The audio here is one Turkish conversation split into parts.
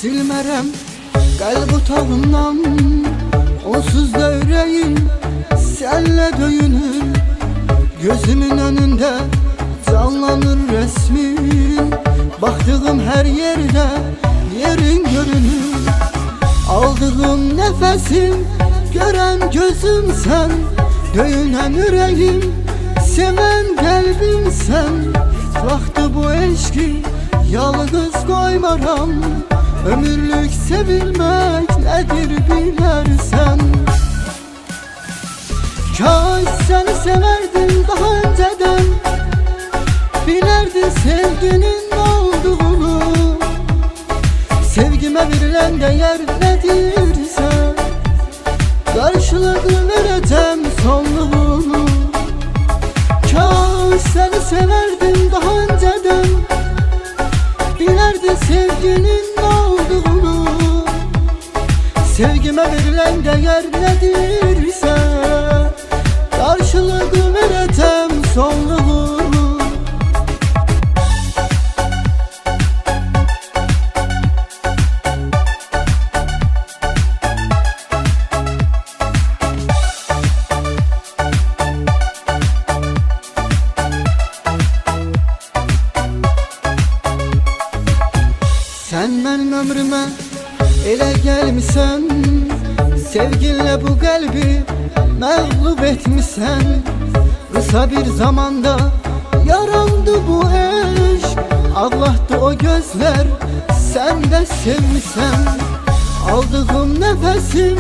silmerem kalb otağından. Onsuz da yüreğim senle döyünür. Gözümün önünde canlanır resmin. Baktığım her yerde yerin görünür. Aldığım nefesim gören gözüm sen. Döyünen yüreğim seven kalbim sen. Vakti bu eşki yalnız koymaram. Ömürlük sevilmek nedir bilersen. Kaş seni severdim daha önceden. Bilerdin sevginin olduğunu. Sevgime verilen değer nedirse karşılığını vereceğim sonluğunu. Kaş seni severdim daha önceden. Bilerdin sevginin olduğunu. Sevgime verilen değer nedirse karşılığını vereceğim sonluğunu. Sen benim ömrüme ele gelmişsen. Sevginle bu kalbi mağlup etmişsen. Kısa bir zamanda yarandı bu aşk. Ağlattı o gözler, sen de sevmişsen. Aldığım nefesim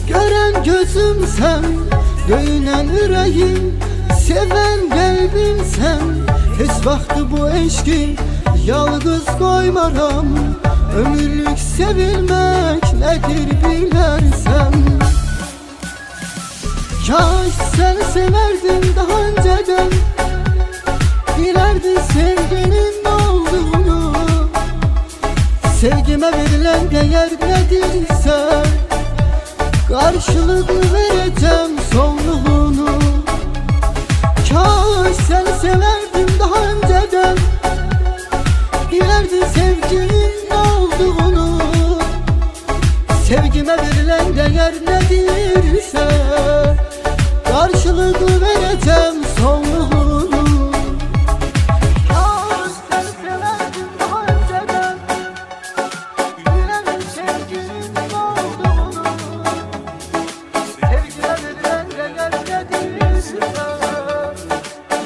gören gözüm sen. Döyünen yüreğim seven kalbim sen. Hiç vakti bu eşki yalnız koymaram. Ömürlük sevilmek nedir bilersen. Kaş seni severdim daha önceden. Bilerdin sevginin olduğunu. Sevgime verilen değer nedirse karşılığını vereceğim sonluğunu. Kaş seni severdim daha önceden. Bilerdin sevginin olduğunu. Sevgime verilen değer nedirse karşılığını vereceğim sonluğunu. Kaş seni severdim daha önceden. Bilerdin sevginin olduğunu. Sevgime verilen değer nedirse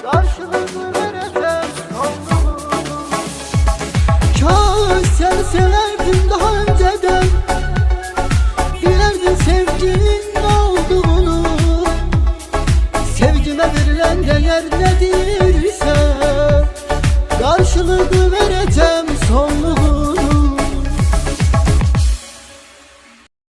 karşılığını vereceğim sonluğunu. Kaş seni severdim daha önceden. Bilerdin sevginin olduğunu. Sevgime verilen değer nedir?